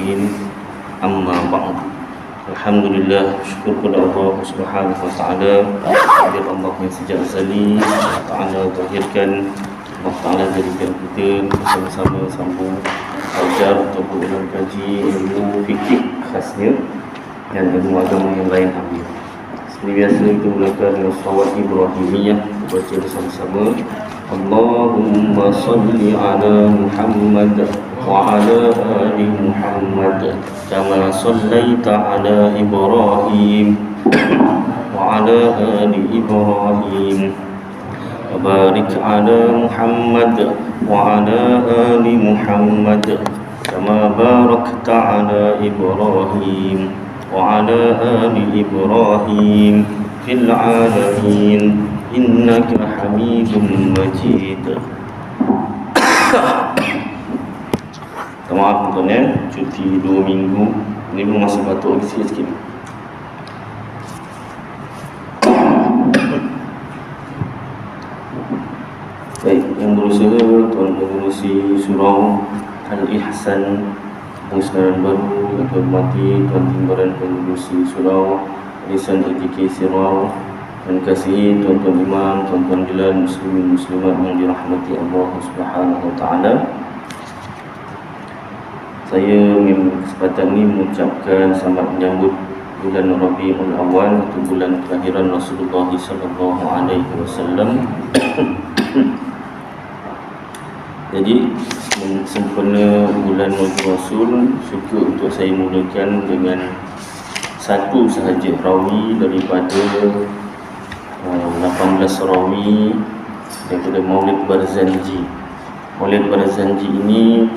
الدين أما بعد. Alhamdulillah, syukur kepada Allah Subhanahu wa taala. Kepada Allah yang sejak azali, Allah Taala zahirkan, Allah Taala jadikan kita bersama-sama sambung belajar ataupun dalam kaji ilmu fikih khasnya dan ilmu agama yang lain ambil. Seperti biasa kita mulakan dengan salawat Ibrahimiyah, baca bersama-sama. Allahumma salli ala Muhammad wa ala ali Muhammad kama sallaita ala Ibrahim wa ala ali Ibrahim wa barik ala Muhammad wa ala ali Muhammad kama barakta ala Ibrahim wa ala ali Ibrahim fil alamin innaka Hamidum Majid. Maaf tuan-tuan, cuti 2 minggu. Ini belum masih batuk lagi sikit-sikit. Baik, yang berusaha tuan mengurusi surau Al-Ihsan pengusahaan baru yang hormati tuan timbalan pengurusi surau Al-Ihsan ITK Sirau. Dan kasihi tuan-tuan imam, tuan-tuan jalan muslimin muslimat yang dirahmati Allah Subhanahu wa taala. Saya memang kesempatan ini mengucapkan selamat menyambut bulan Rabiul Awal, itu bulan kelahiran Rasulullah sallallahu alaihi wasallam. Jadi sempena bulan Maulid Rasul, suka untuk saya mulakan dengan satu sahaja rawi daripada 18 rawi daripada Maulid Barzanji. Maulid Barzanji ini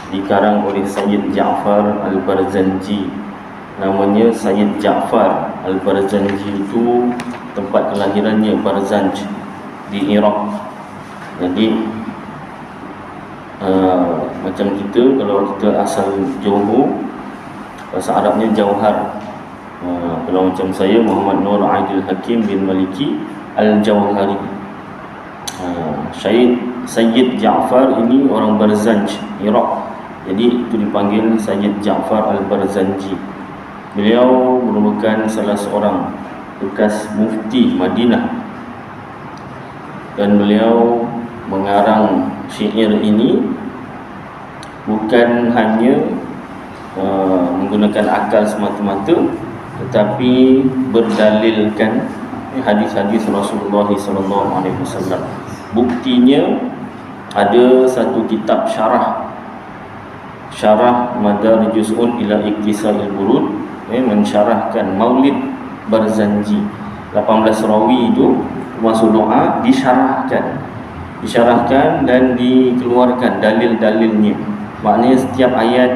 dikarang oleh Sayyid Ja'far Al-Barzanji. Namanya Sayyid Ja'far Al-Barzanji itu tempat kelahirannya Barzanj di Iraq. Jadi macam kita, kalau kita asal Johor, bahasa Arabnya Jauhar. Kalau macam saya, Muhammad Nur Aidil Hakim bin Maliki Al-Jauhari. Sayyid Ja'far ini orang Barzanj, Iraq. Jadi itu dipanggil Sayyid Ja'far Al-Barzanji. Beliau merupakan salah seorang bekas mufti Madinah. Dan beliau mengarang syair ini bukan hanya menggunakan akal semata-mata, tetapi berdalilkan hadis-hadis Rasulullah SAW. Buktinya ada satu kitab syarah Madarijus ila Iktisalil Burud, mensyarahkan Maulid Barzanji. 18 rawi itu termasuk doa disyarahkan dan dikeluarkan dalil-dalilnya. Maknanya setiap ayat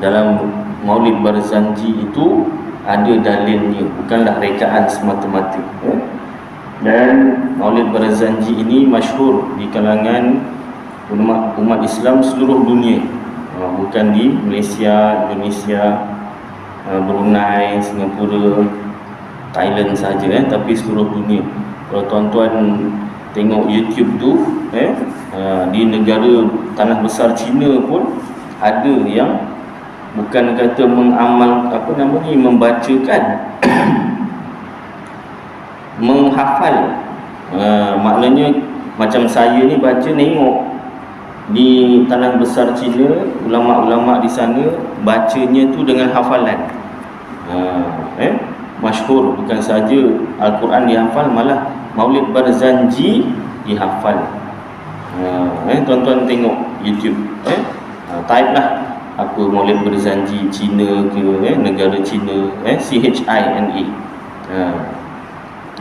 dalam Maulid Barzanji itu ada dalilnya, bukanlah rekaan semata-mata. Dan Maulid Barzanji ini masyhur di kalangan umat Islam seluruh dunia. Bukan di Malaysia, Indonesia, Brunei, Singapura, Thailand saja, tapi seluruh dunia. Kalau tuan-tuan tengok YouTube tu, di negara tanah besar China pun ada yang bukan kata membacakan, menghafal. Maknanya macam saya ni baca nengok. Di tanah besar China, ulama-ulama di sana bacanya tu dengan hafalan. Masyhur, bukan saja Al-Quran dihafal, malah Maulid Barzanji dihafal. Tuan-tuan tengok YouTube, type lah apa Maulid Barzanji China ke, negara China, CHINA.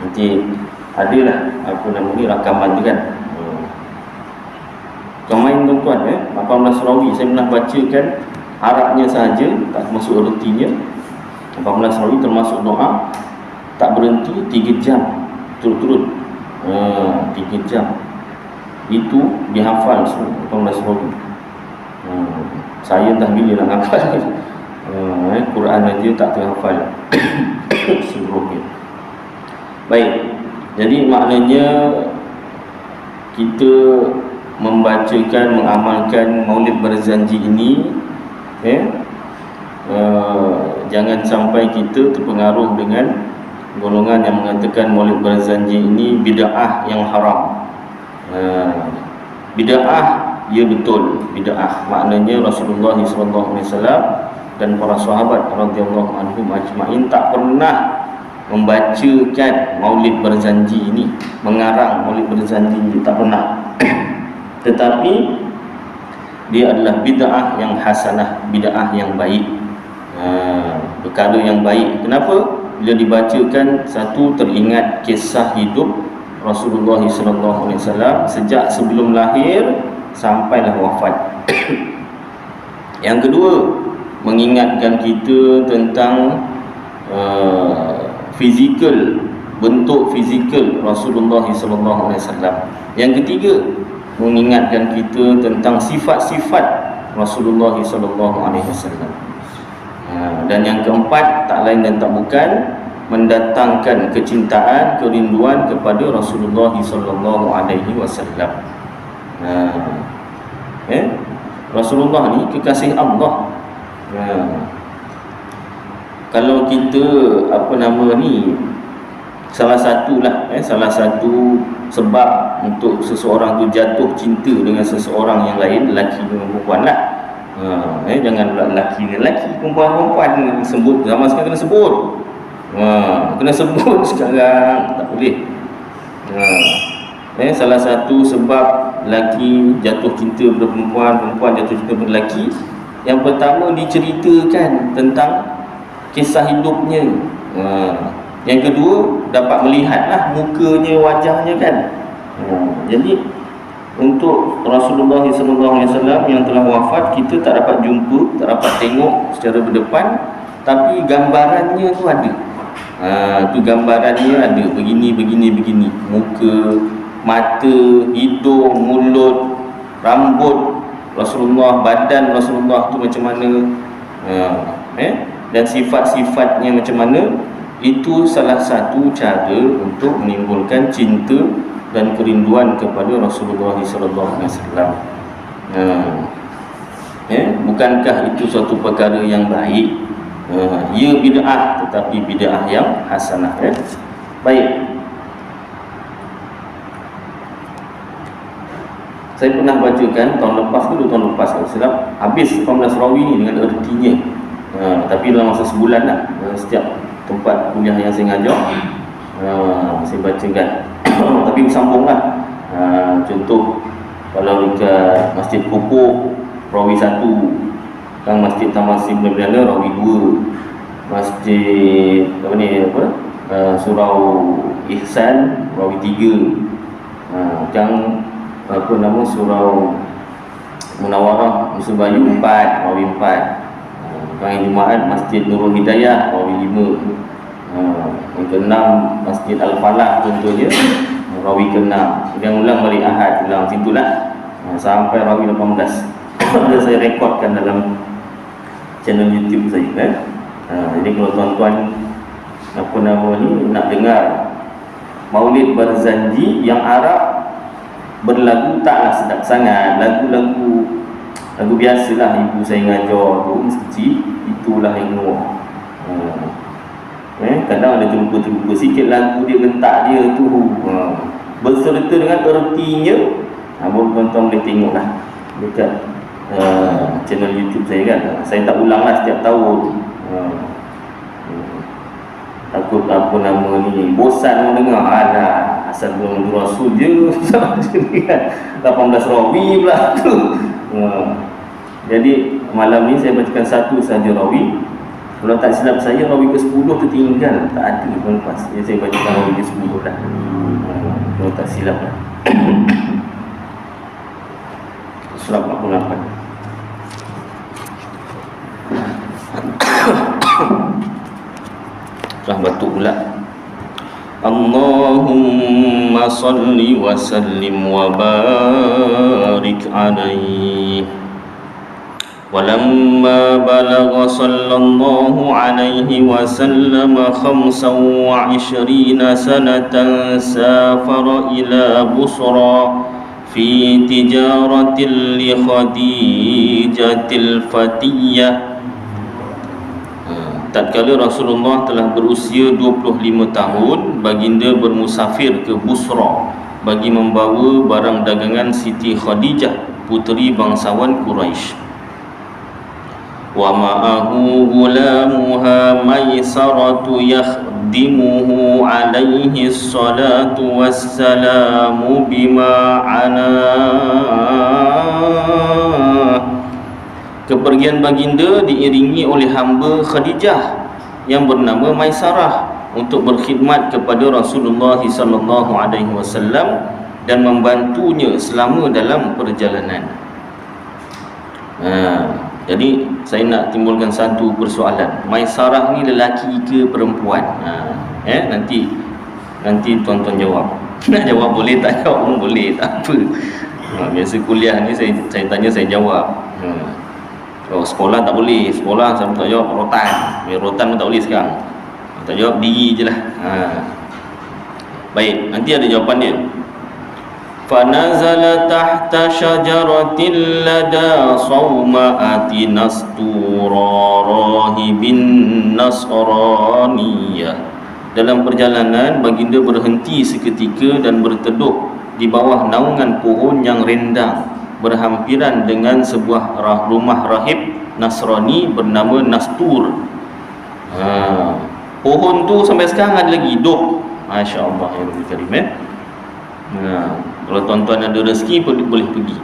Nanti adalah rakaman tu kan. Kemain tuan-tuan, 18 rawi saya pernah bacakan Arabnya sahaja, tak termasuk ertinya. 18 rawi termasuk doa, tak berhenti 3 jam turut-turut. 3 jam itu dihafal semua 18 rawi. Saya entah bila nak hafal. Quran aja tak terhafal seluruhnya. Baik, jadi maknanya kita membacakan, mengamalkan Maulid Barzanji ini jangan sampai kita terpengaruh dengan golongan yang mengatakan Maulid Barzanji ini bid'ah yang haram. Bid'ah, ya betul, bid'ah maknanya Rasulullah SAW dan para sahabat radhiyallahu anhum ajma'in tak pernah membacakan Maulid Barzanji ini, mengarang Maulid Barzanji ini, tak pernah. Tetapi dia adalah bid'ah yang hasanah, bid'ah yang baik, perkara yang baik. Kenapa? Bila dibacakan, satu, teringat kisah hidup Rasulullah SAW sejak sebelum lahir sampailah wafat. Yang kedua, mengingatkan kita tentang fizikal, bentuk fizikal Rasulullah SAW. Yang ketiga, mengingatkan kita tentang sifat-sifat Rasulullah SAW. Dan yang keempat, tak lain dan tak bukan, mendatangkan kecintaan, kerinduan kepada Rasulullah SAW. Rasulullah ni kekasih Allah. Kalau kita salah satu sebab untuk seseorang tu jatuh cinta dengan seseorang yang lain, lelaki dengan perempuan lah. Jangan pula lelaki dengan lelaki, perempuan sebut zaman sekarang, kena sebut sekarang, tak boleh. Salah satu sebab lelaki jatuh cinta pada perempuan, perempuan jatuh cinta pada lelaki, yang pertama diceritakan tentang kisah hidupnya. Yang kedua, dapat melihatlah mukanya, wajahnya kan. Jadi untuk Rasulullah SAW yang telah wafat, kita tak dapat jumpa, tak dapat tengok secara berdepan, tapi gambarannya tu ada. Tu gambarannya ada, begini, muka, mata, hidung, mulut, rambut Rasulullah, badan Rasulullah tu macam mana, dan sifat-sifatnya macam mana. Itu salah satu cara untuk menimbulkan cinta dan kerinduan kepada Rasulullah SAW. Bukankah itu suatu perkara yang baik? Ya bid'ah, tetapi bid'ah yang hasanah. Baik. Saya pernah bacakan tahun lepas ke 2 tahun lepas, kalau silap, habis 18 rawi ni dengan ertinya. Tapi dalam masa sebulan lah, setiap tempat kuliah yang saya ngajar, saya bacakan. Tapi bersambung lah. Contoh, kalau dekat Masjid Kupuk, rawi 1, kan Masjid Taman Simpan Perdana, rawi 2, Masjid Surau Ihsan, rawi 3, yang Surau Munawarah Musa Bayu 4, rawi 4. Yang Jumaat Masjid Nurul Hidayah, rawi 5. Yang ke-6 Masjid Al-Falah contohnya, rawi ke-6. Kemudian ulang balik Ahad, ulang situlah sampai rawi 18. Ada saya rekodkan dalam channel YouTube saya. Jadi kalau tuan-tuan nak dengar Maulid Barzanji yang Arab berlagu, taklah sedap sangat. Lagu biasalah ibu saya ngajar tu masa kecil, itulah yang keluar. Kadang ada terlupa sikit lagu dia, gentak dia tu, berserta dengan ertinya. Tuan-tuan boleh tengoklah dekat channel YouTube saya kan. Saya tak ulang lah setiap tahun. Takut bosan orang dengar. Alah, asal belum Rasul je 18 rawi pula tu. Jadi malam ni saya bacakan satu saja rawi. Kalau tak silap saya, rawi ke-10 tertinggal, tak ada lepas. Jadi saya bacakan rawi ke-10 lah. Kalau tak silap lah. Surah 48. Surah batuk pula. Allahumma salli wa sallim wa barik alaihi. Walamma balagha sallallahu alaihi wasallam 25 sanatan safara ila Busra fi tijaratil li Khadijatil Fatiyah. tatkala Rasulullah telah berusia 25 tahun, baginda bermusafir ke Busra bagi membawa barang dagangan Siti Khadijah, puteri bangsawan Quraisy. Wa ma'ahu gulamuha Maisaratu yakhdimuhu alaihi salatu wassalamu bima'ana. Kepergian baginda diiringi oleh hamba Khadijah yang bernama Maisarah untuk berkhidmat kepada Rasulullah sallallahu alaihi wasallam dan membantunya selama dalam perjalanan. Jadi saya nak timbulkan satu persoalan. Maisarah ni lelaki ke perempuan? Nanti tuan-tuan jawab. Nak jawab boleh, tak jawab pun boleh, tak apa. Biasa kuliah ni saya tanya, saya jawab. Sekolah tak boleh. Sekolah saya tak jawab rotan. Rotan pun tak boleh sekarang. Tak jawab diri je lah. Baik, nanti ada jawapan dia. Fanazala tahta syajaratil lada sawma'ati nastura rahibin nasraniyah. Dalam perjalanan, baginda berhenti seketika dan berteduh di bawah naungan pohon yang rindang berhampiran dengan sebuah rumah rahib Nasrani bernama Nastur. Pohon tu sampai sekarang ada lagi hidup. Masya-Allah ya Rabbil Karim. Kalau tuan-tuan ada rezeki boleh pergi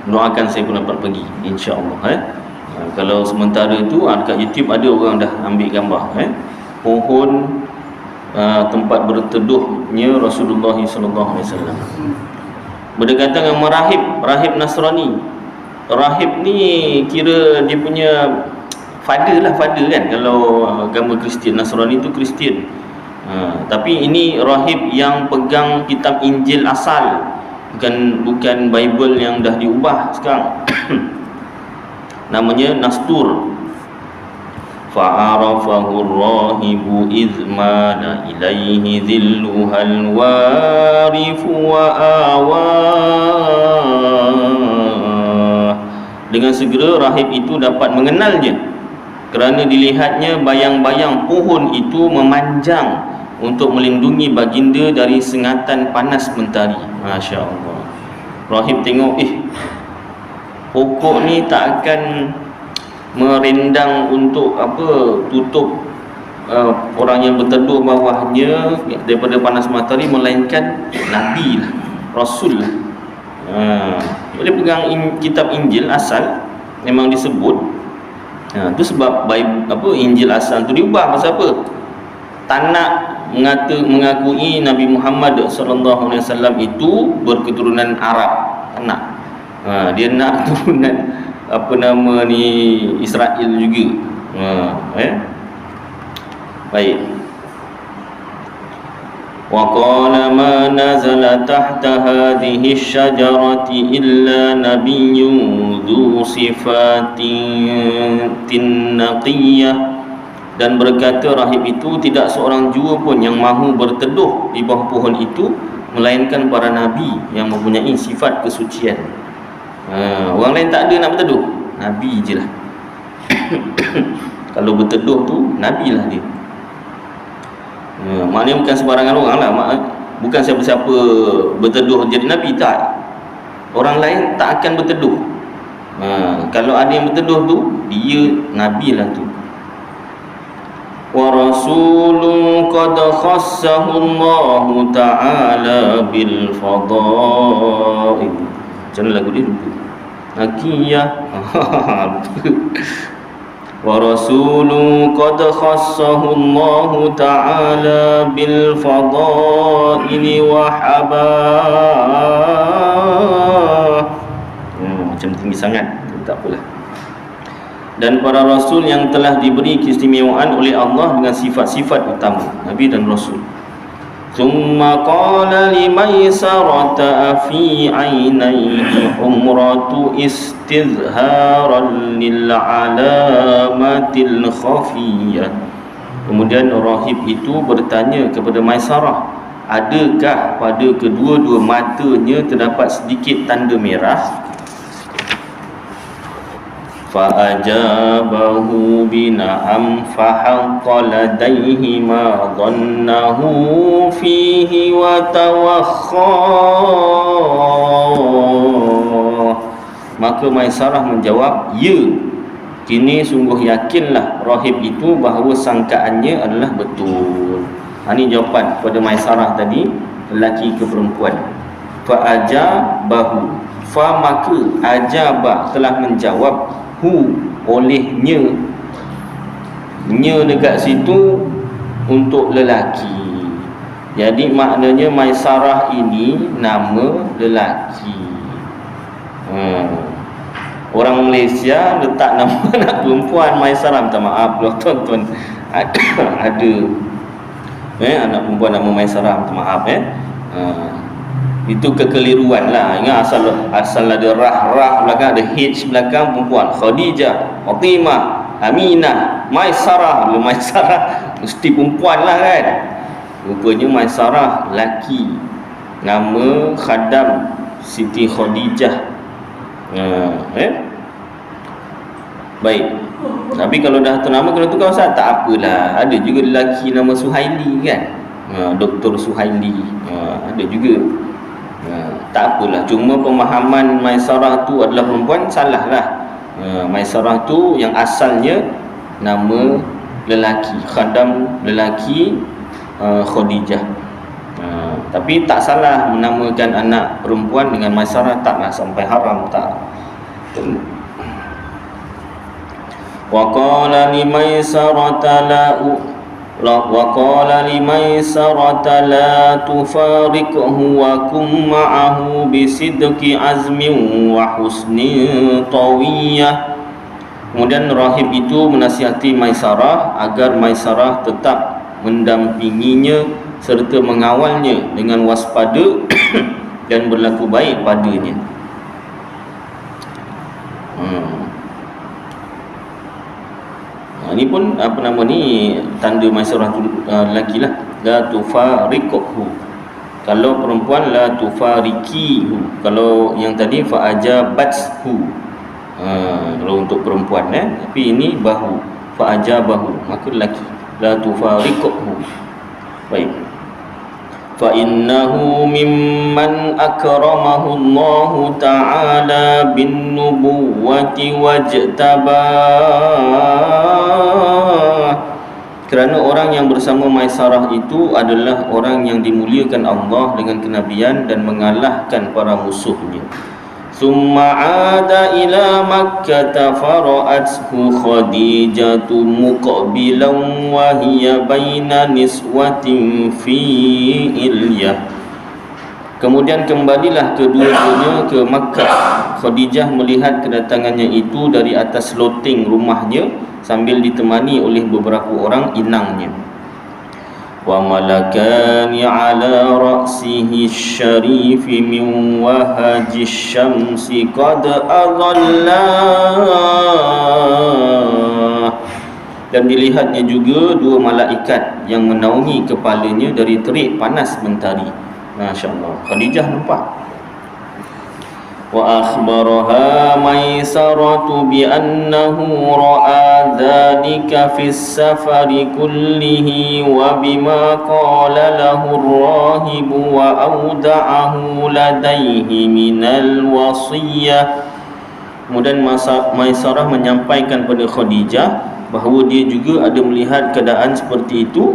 doakan saya pun dapat pergi insya-Allah. Kalau sementara tu dekat YouTube ada orang dah ambil gambar pohon tempat berteduhnya Rasulullah sallallahu alaihi wasallam. Berdekatan dengan rahib Nasrani. Rahib ni kira dia punya father kan. Kalau agama Kristian, Nasrani tu Kristian. Tapi ini rahib yang pegang kitab Injil asal, bukan Bible yang dah diubah sekarang. Namanya Nastur. Fa'arafahu ar-rahibu idh mana ilaihi dhilluhal warifu wa awah. Dengan segera rahib itu dapat mengenalnya kerana dilihatnya bayang-bayang pohon itu memanjang untuk melindungi baginda dari sengatan panas mentari. Masya Allah. Rahib tengok, pokok ni tak akan merindang untuk tutup orang yang berteduh bawahnya daripada panas matahari, melainkan Nabi lah, Rasul lah. Boleh pegang kitab Injil asal memang disebut. Itu sebab Injil asal tu diubah. Pasal apa? Tak nak mengakui Nabi Muhammad sallallahu alaihi wasallam itu berketurunan Arab. Tak nak. Dia nak turunan Israel juga. Baik. Wa qala ma nazala tahta hadhihi asy-syajarati illa nabiyyun dzu sifatin naqiyyah. Dan berkata rahib itu, tidak seorang jua pun yang mahu berteduh di bawah pohon itu melainkan para nabi yang mempunyai sifat kesucian. Orang lain tak ada nak berteduh, Nabi je lah. Kalau berteduh tu Nabi lah dia. Maknanya bukan sembarangan orang lah. Bukan siapa-siapa berteduh jadi Nabi, tak. Orang lain tak akan berteduh. Kalau ada yang berteduh tu, dia Nabi lah tu. Wa rasulun qad khassahu Allah ta'ala bil fadail. Macam mana lagu dia lupa? Nakiyah. Wa rasulun qad khassahu Allah ta'ala bil fadail wa habah. Macam tinggi sangat, tak apalah. Dan para rasul yang telah diberi keistimewaan oleh Allah dengan sifat-sifat utama, Nabi dan Rasul. Thumma qala limaisarata fi ainaihi humratu istizharan lil alamatil khafiyah. Kemudian rahib itu bertanya kepada Maisarah, adakah pada kedua-dua matanya terdapat sedikit tanda merah? fa'ajabahu bina'am fahaqqa ladaihi ma dhannahu fihi wa tawakha. Maka Maisarah menjawab, ya, kini sungguh yakinlah rahib itu bahawa sangkaannya adalah betul. Ini jawapan kepada Maisarah tadi, lelaki ke perempuan. Fa'ajabahu, fa maka ajabah telah menjawab, hu olehnya, nya dekat situ untuk lelaki. Jadi maknanya Maisarah ini nama lelaki. Orang Malaysia letak nama anak perempuan Maisarah. Minta maaf kalau tuan-tuan ada anak perempuan nama Maisarah, minta maaf itu kekeliruan lah. Ingat asal ada rah belakang, ada H belakang perempuan. Khadijah, Fatimah, Aminah, Maisarah. Bila Maisarah mesti perempuan lah kan. Rupanya Maisarah laki. Nama khadam Siti Khadijah. Baik. Tapi kalau dah tu nama kena tukar Ustaz, tak apalah. Ada juga lelaki nama Suhaili kan. Dr. Suhaili. Ada juga. Tak apalah. Cuma pemahaman Maisarah tu adalah perempuan, salah lah. Maisarah tu yang asalnya nama lelaki, khadam lelaki Khadijah. Tapi tak salah menamakan anak perempuan dengan Maisarah, taklah sampai haram, tak. Wa qala limaisarata la tufariqhu wa kum ma'ahu bisidqi azmin wa husni tawiyah. Kemudian rahib itu menasihati Maisarah agar Maisarah tetap mendampinginya serta mengawalnya dengan waspada dan berlaku baik padanya. Ini pun tanda Maisarah tu lelaki lah. La tufariqhu. Kalau perempuan la tufariqihu. Kalau yang tadi fa'ajabathu. Kalau untuk perempuan tapi ini bahu, fa'ajabahu, maka lelaki. La tufariqhu. Baik. Fa innahu mimman akramahu Allah Ta'ala bin nubuwati wajtabah. Kerana orang yang bersama Maisarah itu adalah orang yang dimuliakan Allah dengan kenabian dan mengalahkan para musuhnya. Summa ada ila Makkah fara'athu Khadijatu muqbilan wa hiya baina niswatin fi Ilyah. Kemudian kembalilah kedua-duanya ke Makkah. Khadijah melihat kedatangannya itu dari atas loteng rumahnya sambil ditemani oleh beberapa orang inangnya. Wa malakani ala ra'sihi syarifi min wahaji syamsi qad adallah. Dan dilihatnya juga dua malaikat yang menaungi kepalanya dari terik panas mentari. Masya-Allah, Khadijah nampak. Wa akhbaraha Maisaratu bi annahu ra'a dhalika fi safari kullihi wa bima qala lahu ar-rahib wa awda'ahu ladaihi minal wasiyyah. Kemudian Maisarah menyampaikan pada Khadijah bahawa dia juga ada melihat keadaan seperti itu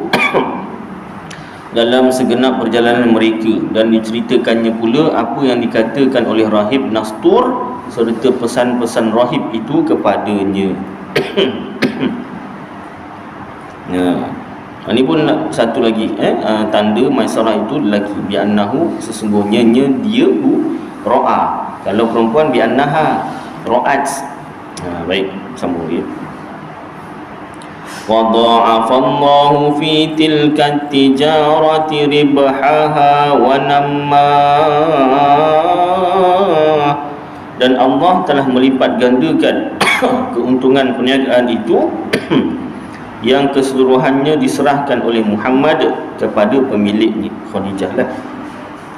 dalam segenap perjalanan mereka, dan diceritakannya pula apa yang dikatakan oleh Rahib Nastur serta pesan-pesan Rahib itu kepadanya. Ini pun satu lagi tanda Maisarah itu lelaki. Bi'annahu, sesungguhnya dia ro'a. Kalau perempuan bi'annaha ro'at. Baik, sambung dia. وَضَاعَفَ اللَّهُ فِي تِلْكَ التِّجَارَةِ رِبْحَهَا وَنَمَّاهَا. Dan Allah telah melipat gandakan keuntungan perniagaan itu yang keseluruhannya diserahkan oleh Muhammad kepada pemiliknya, Khadijah lah.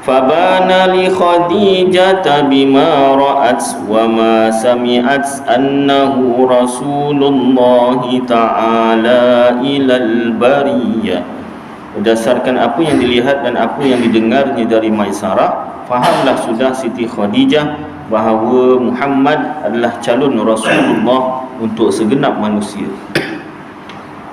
Fabana li Khadijah bima ra'at wa ma sami'at annahu Rasulullah ta'ala ilal bariyah. Berdasarkan apa yang dilihat dan apa yang didengarnya dari Maisarah, fahamlah sudah Siti Khadijah bahawa Muhammad adalah calon Rasulullah untuk segenap manusia.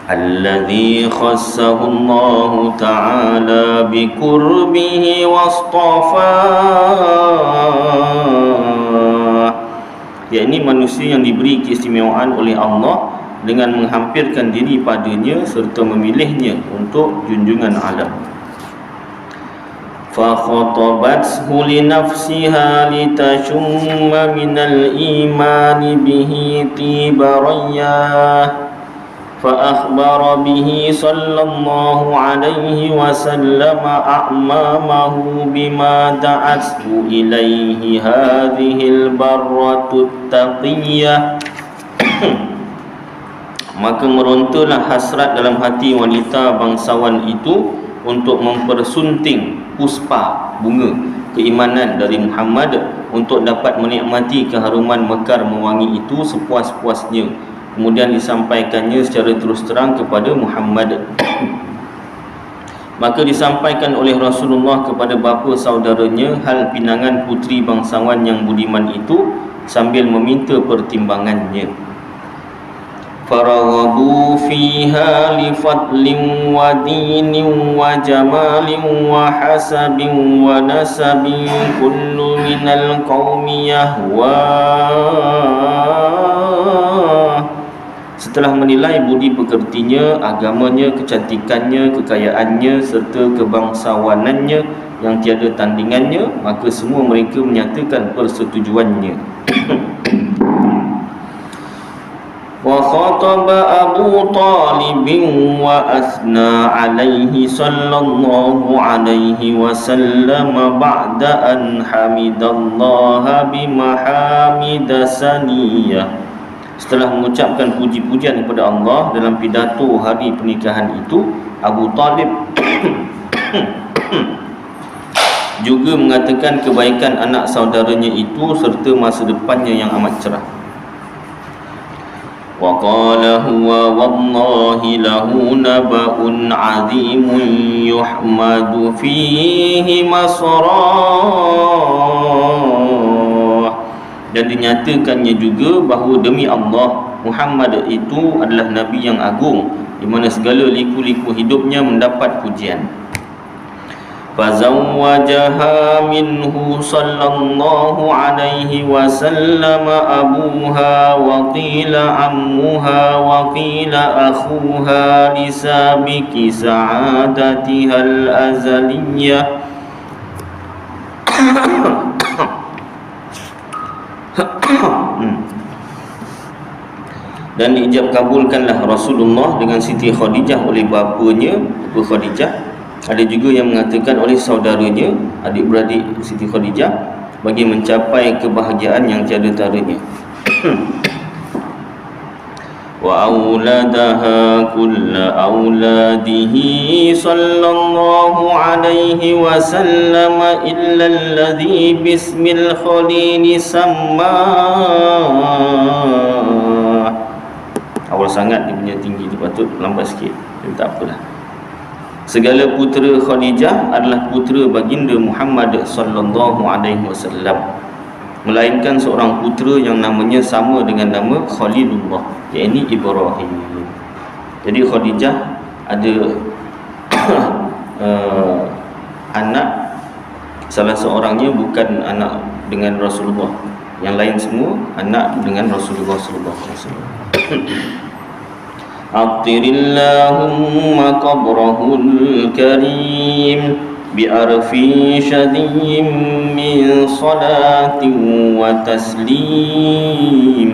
Alladhi khassahu Allah Ta'ala biqurbihi wastafah, yakni manusia yang diberi keistimewaan oleh Allah dengan menghampirkan diri padanya serta memilihnya untuk junjungan alam. Fa khatabathu li nafsiha litashumma minal imani bihi tibariyah. فأخبر به صلى الله عليه وسلم أعمامه بما دعته إليه هذه البرة التقية. Maka merontalah hasrat dalam hati wanita bangsawan itu untuk mempersunting puspa, bunga keimanan dari Muhammad untuk dapat menikmati keharuman mekar mewangi itu sepuas-puasnya. Kemudian disampaikannya secara terus terang kepada Muhammad. Maka disampaikan oleh Rasulullah kepada bapa saudaranya hal pinangan puteri bangsawan yang budiman itu sambil meminta pertimbangannya. Faraghabu fiha li fadlin wa dinin wa jamalin wa hasabin wa nasabin kullu minal qaumi yahwa. Setelah menilai budi pekertinya, agamanya, kecantikannya, kekayaannya serta kebangsawanannya yang tiada tandingannya, maka semua mereka menyatakan persetujuannya. Wa khataba Abu Talib wa athna alaihi sallallahu alaihi wasallam ba'da an hamidallaha bimahamid saniyah. Setelah mengucapkan puji-pujian kepada Allah dalam pidato hari pernikahan itu, Abu Talib juga mengatakan kebaikan anak saudaranya itu serta masa depannya yang amat cerah. Wa qala huwa wallahi lahu naba'un 'azimun yuhmadu fihi masrah. Dan dinyatakannya juga bahawa demi Allah, Muhammad itu adalah Nabi yang agung di mana segala liku-liku hidupnya mendapat pujian. Fazawwajaha minhu sallallahu alaihi wasallam abuha wa qila ammuha wa qila akhuha lisabiki sa'adatiha al-azaliyah. Dan diijab kabulkanlah Rasulullah dengan Siti Khadijah oleh bapanya, Abu Khadijah. Ada juga yang mengatakan oleh saudaranya, adik-beradik Siti Khadijah, bagi mencapai kebahagiaan yang tiada taranya. Wa auladaha kulla auladihi sallallahu alaihi wasallam illa alladhi bismil khalili samma. Awal sangat dia punya tinggi tu, patut lambat sikit, tapi tak apalah. Segala putera Khadijah adalah putera baginda Muhammad sallallahu alaihi wasallam, melainkan seorang putera yang namanya sama dengan nama Khalilullah, yakni Ibrahim. Jadi Khadijah ada anak, salah seorangnya bukan anak dengan Rasulullah, yang lain semua anak dengan Rasulullah sallallahu alaihi wasallam. Attirillahumma qabrahul karim bi'arfi syadiyyin min salatin wa taslim.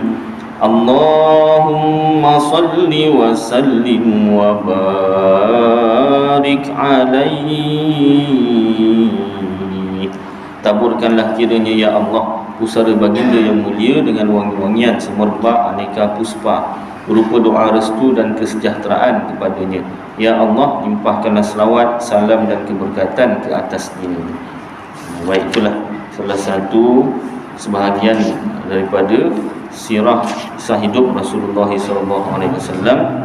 Allahumma salli wa sallim wa barik alaihi. Taburkanlah kiranya ya Allah pusara baginda yang mulia dengan wangi-wangian semerbak aneka puspa berupa doa restu dan kesejahteraan kepadanya. Ya Allah, limpahkanlah selawat, salam dan keberkatan ke atasnya. Baik, itulah salah satu sebahagian daripada sirah kisah hidup Rasulullah SAW,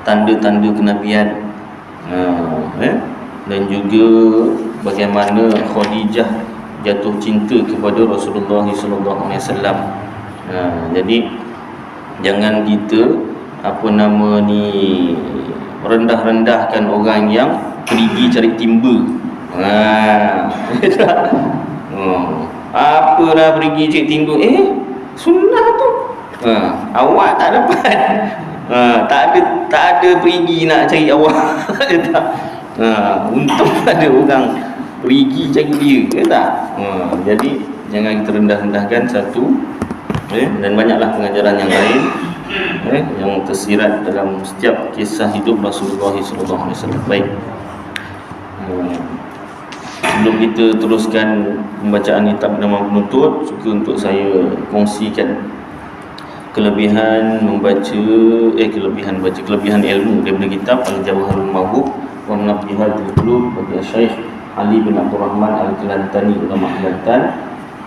tanda-tanda kenabian, dan juga bagaimana Khadijah jatuh cinta kepada Rasulullah SAW. Jadi jangan kita rendah-rendahkan orang yang pergi cari timba. Apalah pergi cari timba? Sunnah tu. Awak tak dapat. Tak ada pergi nak cari awak. Tak. Untung ada orang pergi cari dia, ke tak? Jadi jangan kita rendah-rendahkan satu, dan banyaklah pengajaran yang lain yang tersirat dalam setiap kisah hidup Rasulullah SAW. Baik, sebelum kita teruskan pembacaan kitab Nama Penuntut, suka untuk saya kongsikan kelebihan ilmu daripada kitab Al-Jawharul Mawhub wa Nafihatul Qulub bagi Syekh Ali bin Abdul Rahman Al-Kelantani, ulama Kelantan,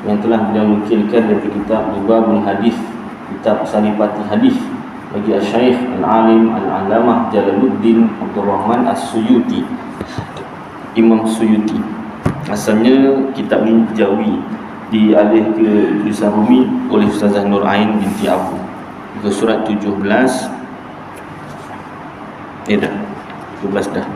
yang telah beliau nukilkan dari kitab Lubabul Hadis, kitab Saripati Hadis bagi Syekh Al-Alim Al-Alamah Jalaluddin Abdul Rahman As-Suyuti, Imam Suyuti. Asalnya kitab ini Jawi, dialih ke tulisan Rumi oleh Ustazah Nur Ain binti Abu. Ke surat 17 dah 12 dah,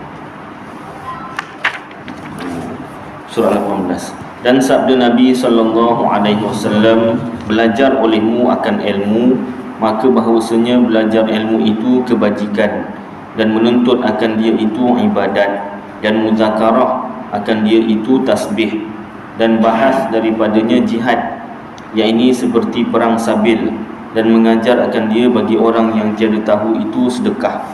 surah 18. Dan sabda Nabi SAW, belajar olehmu akan ilmu, maka bahawasanya belajar ilmu itu kebajikan, dan menuntut akan dia itu ibadat, dan muzakarah akan dia itu tasbih, dan bahas daripadanya jihad, iaitu seperti perang sabil, dan mengajar akan dia bagi orang yang tiada tahu itu sedekah.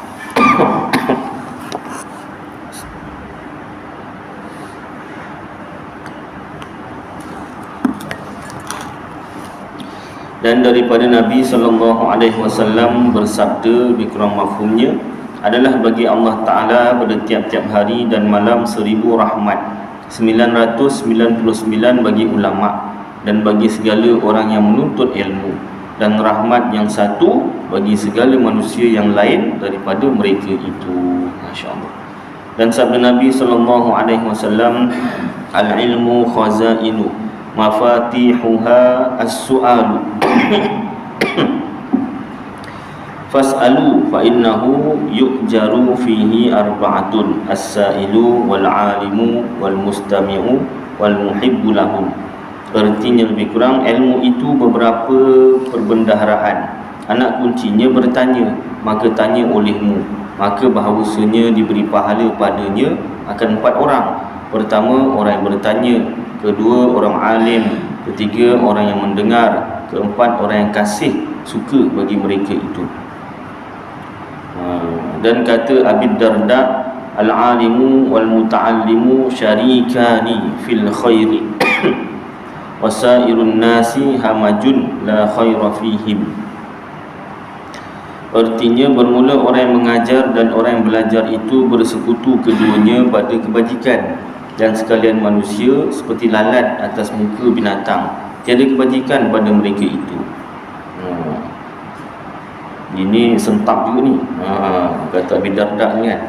Dan daripada Nabi SAW bersabda, bikurang mafhumnya, adalah bagi Allah Ta'ala pada tiap-tiap hari dan malam 1000 rahmat, 999 bagi ulama dan bagi segala orang yang menuntut ilmu, dan rahmat yang satu bagi segala manusia yang lain daripada mereka itu. Masya Allah. Dan sabda Nabi SAW, al-ilmu khazainu mafatihuha as-su'alu fas'alu fa innahu yu'jaru fihi arba'atun, as-sa'ilu wal-alimu wal-mustami'u wal-muhibbu lahum. Artinya lebih kurang, ilmu itu beberapa perbendaharaan. Anak kuncinya bertanya, maka tanya olehmu, maka bahawasanya diberi pahala padanya akan 4 orang. Pertama, orang yang bertanya. Kedua, orang alim. Ketiga, orang yang mendengar. Keempat, orang yang kasih suka bagi mereka itu. Dan kata Abi Darda, al-alimu wal-muta'allimu syarikani fil khairi wasairun nasi hamajun la khaira fihim. Artinya, bermula orang yang mengajar dan orang yang belajar itu bersekutu keduanya pada kebajikan, dan sekalian manusia seperti lalat atas muka binatang, tiada kebajikan pada mereka itu. Ini sentap juga ni, kata Abi Darda ni kan.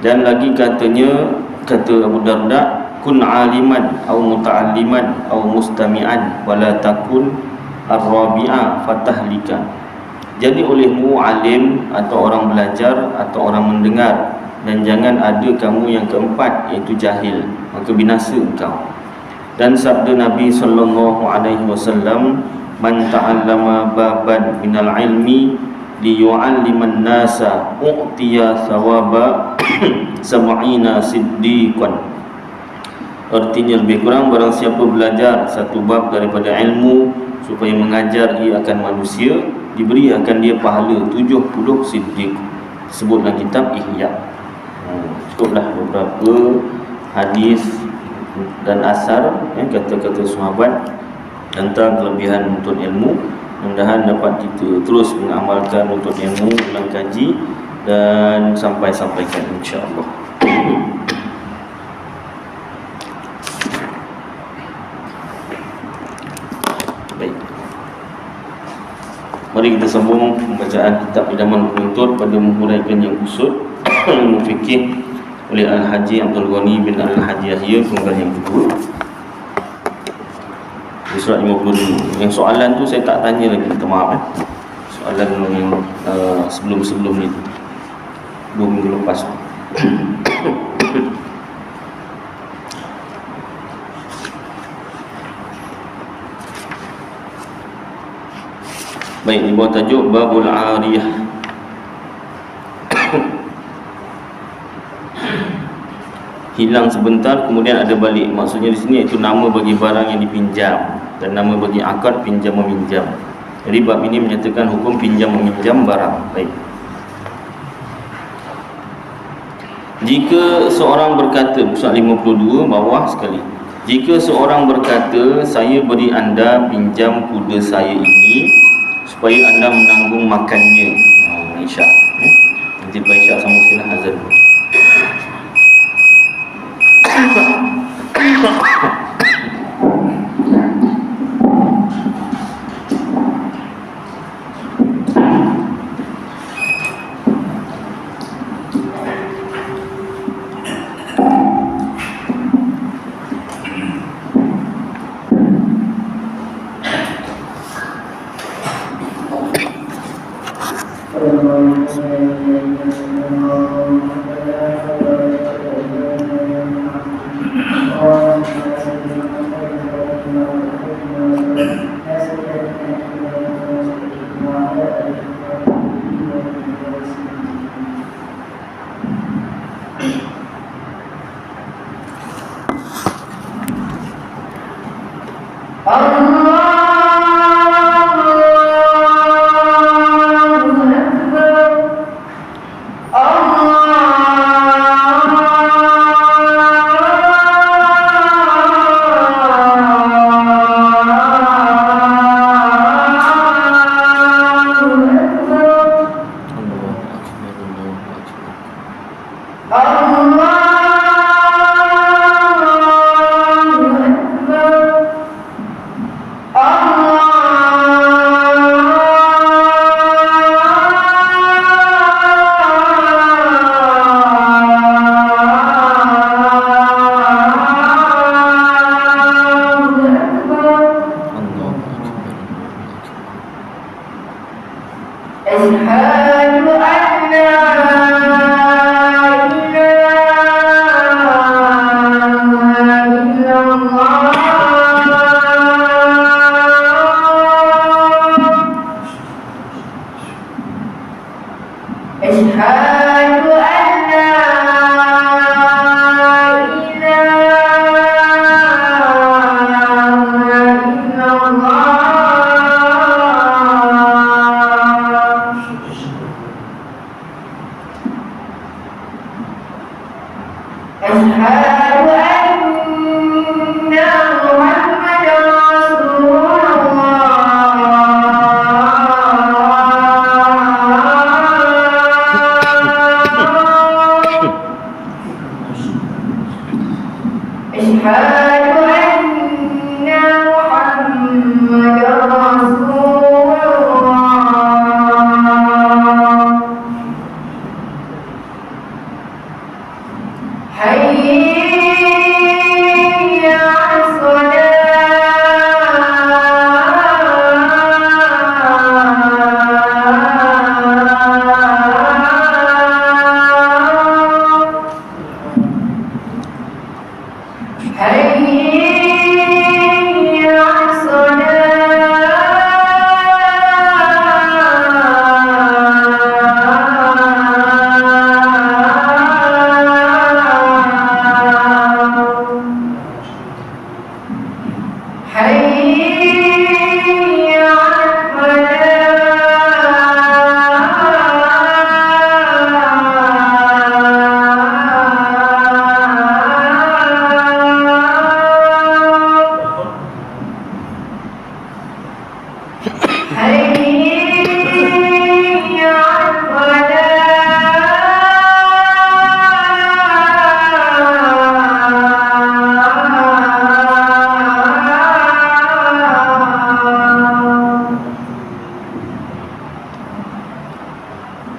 Dan lagi katanya, kata Abu Darda, kun aliman au muta'alliman au mustami'an wala takun ar-rabi'a fatahlika. Jadi olehmu alim atau orang belajar atau orang mendengar, dan jangan ada kamu yang keempat, iaitu jahil, maka binasa engkau. Dan sabda Nabi SAW, man ta'allama baban minal ilmi liyu'alliman nasa u'tiya thawaba sama'ina siddiqan. Artinya lebih kurang, barang siapa belajar satu bab daripada ilmu supaya mengajar ia akan manusia, diberi akan dia pahala 70 siddiq. Sebutlah kitab Ihya. Cukuplah beberapa hadis dan asar, kata-kata sahabat tentang kelebihan menuntut ilmu. Mudah-mudahan dapat kita terus mengamalkan menuntut ilmu, ulang kaji dan sampaikan insya-Allah. Mari kita sambung pembacaan kitab Idaman Penuntut pada menghuraikan yang kusut ilmu fikih oleh Al-Haji Abdul Ghani bin Al-Haji Yahya, penggal yang kedua di surat 52. Yang soalan tu saya tak tanya lagi, minta maaf soalan yang sebelum-sebelum ni 2 minggu lepas. Baik, di bawah tajuk Babul Ariyah. Hilang sebentar kemudian ada balik. Maksudnya di sini itu nama bagi barang yang dipinjam dan nama bagi akad pinjam meminjam. Jadi bab ini menyatakan hukum pinjam meminjam barang. Baik. Jika seorang berkata, surat 52 bawah sekali. Jika seorang berkata, saya beri anda pinjam kuda saya ini supaya anda menanggung makannya. Isyak. Nanti lepas isyak sama silah azan.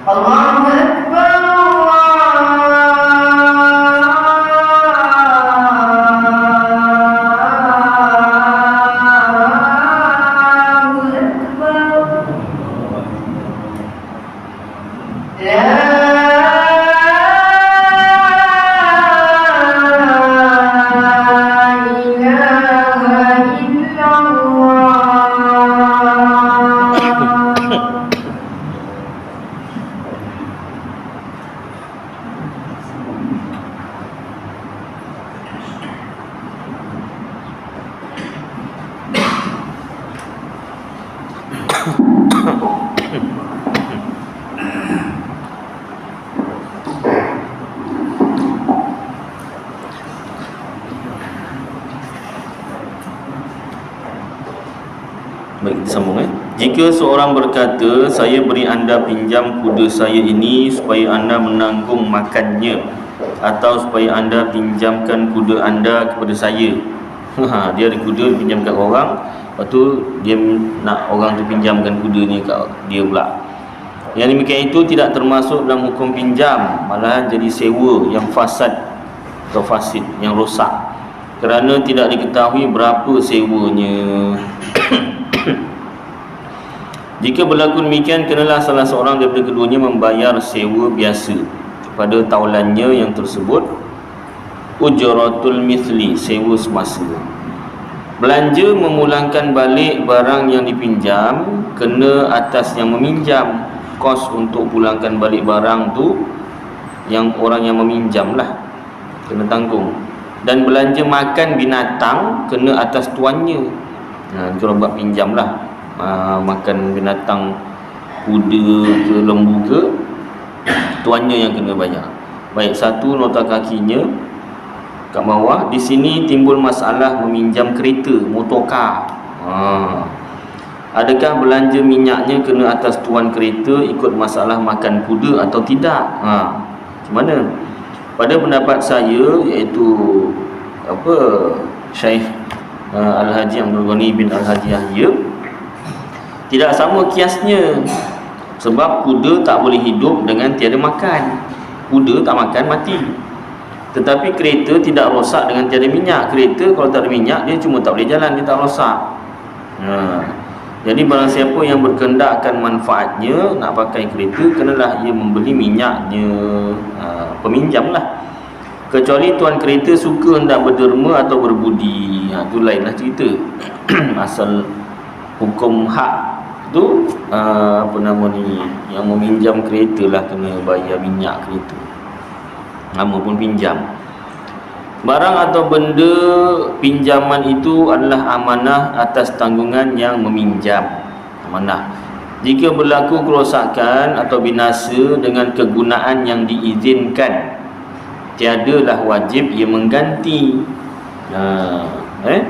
Allahu Akbar, Allahu Akbar. Baik, disambung Jika seorang berkata, saya beri anda pinjam kuda saya ini supaya anda menanggung makannya, atau supaya anda pinjamkan kuda anda kepada saya. Dia ada kuda pinjamkan orang, lepas tu dia nak orang tu pinjamkan kuda ni kat dia pula. Yang demikian itu tidak termasuk dalam hukum pinjam, malahan jadi sewa yang fasad atau fasid, yang rosak, kerana tidak diketahui berapa sewanya. Jika berlaku demikian, kenalah salah seorang daripada keduanya membayar sewa biasa kepada taulannya yang tersebut, ujratul mithli, sewa semasa. Belanja memulangkan balik barang yang dipinjam kena atas yang meminjam. Kos untuk pulangkan balik barang tu yang orang yang meminjam lah, kena tanggung. Dan belanja makan binatang kena atas tuannya. Kalau buat pinjam lah, makan binatang, kuda ke lembu ke, tuannya yang kena bayar. Baik, satu nota kakinya kat bawah. Di sini timbul masalah meminjam kereta, motorkar. Adakah belanja minyaknya kena atas tuan kereta ikut masalah makan kuda atau tidak? Macam mana? Pada pendapat saya, iaitu Syekh Al-Haji Abdul Ghani bin Al-Haji Yahya, tidak sama kiasnya. Sebab kuda tak boleh hidup dengan tiada makan. Kuda tak makan, mati. Tetapi kereta tidak rosak dengan tiada minyak. Kereta kalau tak ada minyak, dia cuma tak boleh jalan, dia tak rosak. Jadi barang siapa yang berkehendak akan manfaatnya nak pakai kereta, kenalah ia membeli minyaknya, peminjam lah. Kecuali tuan kereta suka hendak berderma atau berbudi, itu lainlah cerita. Asal hukum hak tu yang meminjam kereta lah kena bayar minyak kereta, nama pun pinjam. Barang atau benda pinjaman itu adalah amanah atas tanggungan yang meminjam. Amanah. Jika berlaku kerosakan atau binasa dengan kegunaan yang diizinkan, tiadalah wajib ia mengganti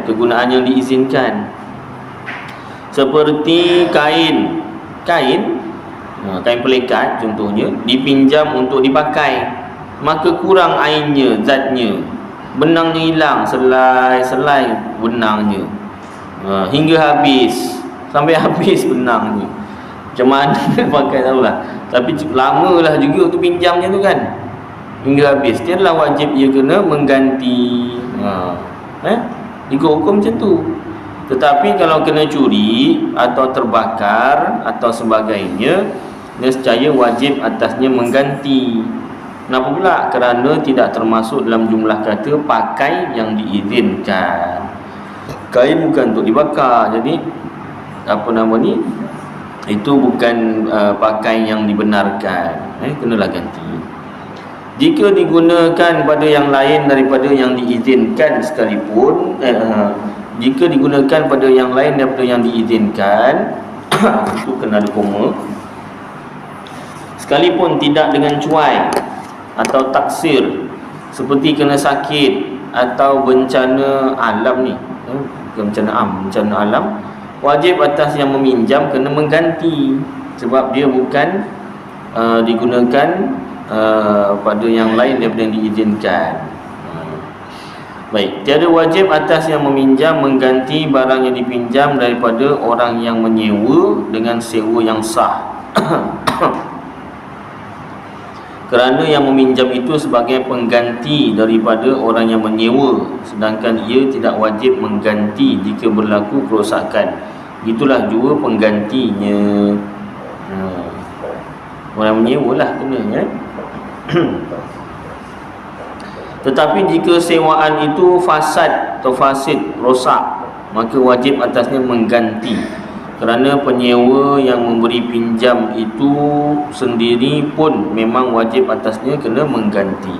kegunaan yang diizinkan. Seperti kain pelikat contohnya, dipinjam untuk dipakai, maka kurang airnya, zatnya, benangnya hilang, selai benangnya, hingga habis, sampai habis benangnya. Macam mana pakai tahulah. Tapi lamalah juga tu pinjamnya tu kan, hingga habis. Tiadalah wajib ia kena mengganti. Ikut hukum macam tu. Tetapi kalau kena curi atau terbakar atau sebagainya, nescaya wajib atasnya mengganti. Kenapa pula? Kerana tidak termasuk dalam jumlah kata pakai yang diizinkan. Kain bukan untuk dibakar, jadi itu bukan pakai yang dibenarkan. Kenalah ganti. Jika digunakan pada yang lain daripada yang diizinkan sekalipun, jika digunakan pada yang lain daripada yang diizinkan, itu kena ada koma, sekalipun tidak dengan cuai atau taksir, seperti kena sakit atau bencana alam ni, bencana alam, wajib atas yang meminjam kena mengganti, sebab dia bukan digunakan pada yang lain daripada yang diizinkan. Baik, tiada wajib atas yang meminjam mengganti barang yang dipinjam daripada orang yang menyewa dengan sewa yang sah. kerana yang meminjam itu sebagai pengganti daripada orang yang menyewa, sedangkan ia tidak wajib mengganti jika berlaku kerosakan. Itulah juga penggantinya. Orang menyewa lah kena, ya. Tetapi jika sewaan itu fasad atau fasid, rosak, maka wajib atasnya mengganti, kerana penyewa yang memberi pinjam itu sendiri pun memang wajib atasnya kena mengganti.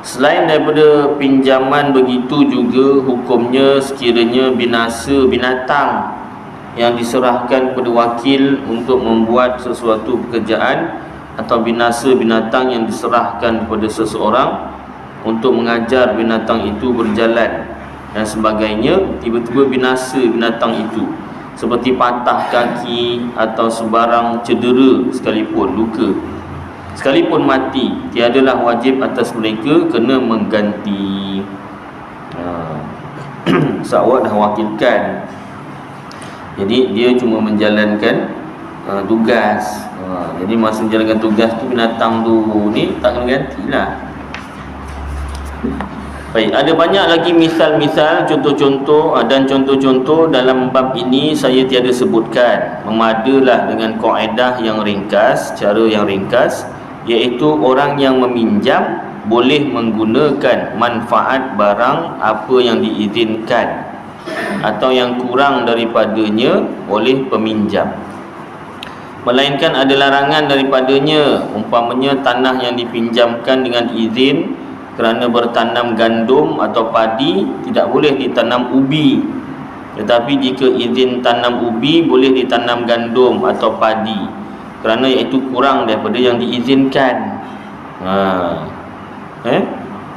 Selain daripada pinjaman, begitu juga hukumnya sekiranya binasa binatang yang diserahkan kepada wakil untuk membuat sesuatu pekerjaan, atau binasa binatang yang diserahkan kepada seseorang untuk mengajar binatang itu berjalan dan sebagainya, tiba-tiba binasa binatang itu, seperti patah kaki atau sebarang cedera sekalipun, luka sekalipun mati, tiadalah wajib atas mereka kena mengganti. Awak dah wakilkan, jadi dia cuma menjalankan tugas. Jadi masa menjalankan tugas tu, binatang tu ni tak kena gantilah. Baik, ada banyak lagi misal-misal, contoh-contoh, dan contoh-contoh dalam bab ini saya tiada sebutkan. Memadalah dengan kaedah yang ringkas, cara yang ringkas, iaitu orang yang meminjam boleh menggunakan manfaat barang apa yang diizinkan atau yang kurang daripadanya oleh peminjam, melainkan ada larangan daripadanya. Umpamanya tanah yang dipinjamkan dengan izin kerana bertanam gandum atau padi, tidak boleh ditanam ubi. Tetapi jika izin tanam ubi, boleh ditanam gandum atau padi, kerana iaitu kurang daripada yang diizinkan.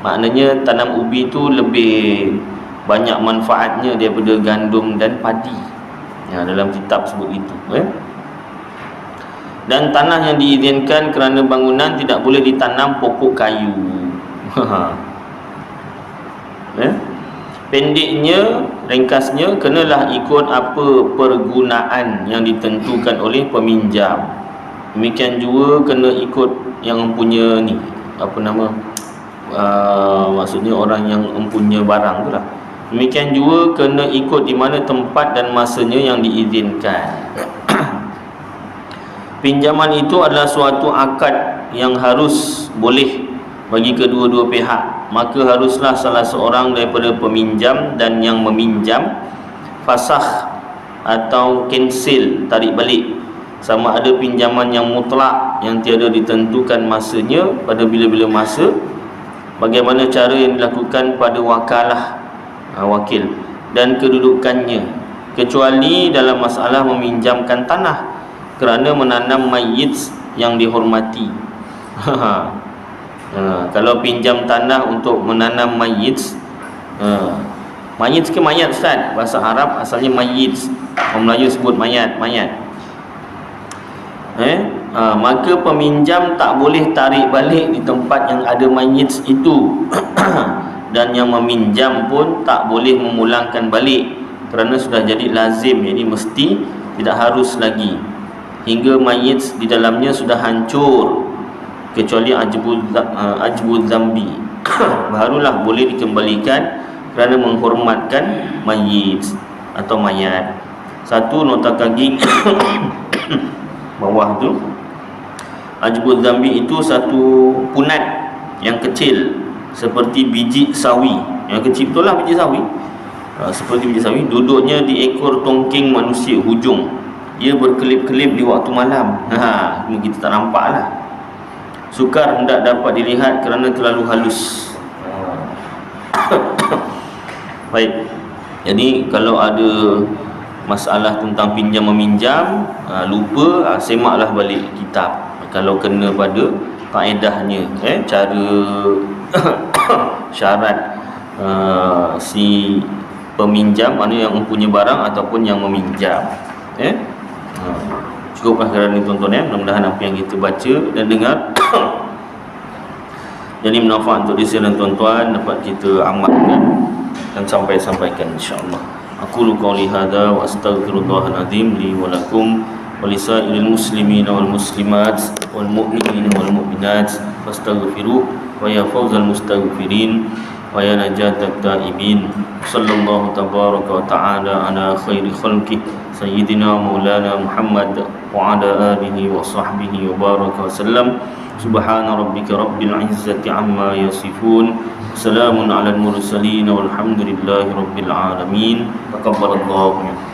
Maknanya tanam ubi tu lebih banyak manfaatnya daripada gandum dan padi. Dalam kitab sebut itu. Dan tanah yang diizinkan kerana bangunan tidak boleh ditanam pokok kayu. Pendeknya, ringkasnya, kenalah ikut apa pergunaan yang ditentukan oleh peminjam. Demikian juga kena ikut yang mempunyai ni, apa nama, maksudnya orang yang mempunyai barang tu lah. Demikian juga kena ikut di mana tempat dan masanya yang diizinkan. Pinjaman itu adalah suatu akad yang harus boleh bagi kedua-dua pihak, maka haruslah salah seorang daripada peminjam dan yang meminjam fasakh atau cancel, tarik balik, sama ada pinjaman yang mutlak yang tiada ditentukan masanya pada bila-bila masa, bagaimana cara yang dilakukan pada wakalah, wakil, dan kedudukannya, kecuali dalam masalah meminjamkan tanah kerana menanam mayit yang dihormati. Kalau pinjam tanah untuk menanam mayit, mayit ke mayat Ustaz? Bahasa Arab asalnya mayit, orang Melayu sebut mayat. Maka peminjam tak boleh tarik balik di tempat yang ada mayit itu. Dan yang meminjam pun tak boleh memulangkan balik, kerana sudah jadi lazim, jadi mesti, tidak harus lagi, hingga mayit di dalamnya sudah hancur, kecuali ajbud zambi, barulah boleh dikembalikan kerana menghormatkan mayit atau mayat. Satu nota kaki bawah tu, ajbud zambi itu satu punat yang kecil seperti biji sawi, yang kecil betul lah biji sawi, seperti biji sawi, duduknya di ekor tongking manusia hujung. Ia berkelip-kelip di waktu malam. Kita tak nampak lah. Sukar hendak dapat dilihat kerana terlalu halus. Baik. Jadi kalau ada masalah tentang pinjam meminjam, lupa, semaklah balik kitab. Kalau kena pada kaedahnya, cara syarat si peminjam, mana yang mempunyai barang ataupun yang meminjam. Cukuplah kerana tonton, mudah-mudahan apa yang kita baca dan dengar jadi manfaat untuk diri dan tuan-tuan, dapat kita amalkan dan sampaikan insya-Allah. Aku qauli hadza wa astaghfirullahal azim li wa lakum ولسائر المسلمين والمسلمات والمؤمنين والمؤمنات فاستغفروه ويا فوز المستغفرين ويا نجاة التائبين. صلى الله تبارك وتعالى على خير خلقه سيدنا مولانا محمد وعلى آله وصحبه وبارك وسلم. سبحان ربك رب العزة عما يصفون، سلام على المرسلين والحمد لله رب العالمين. تقبل الله منكم.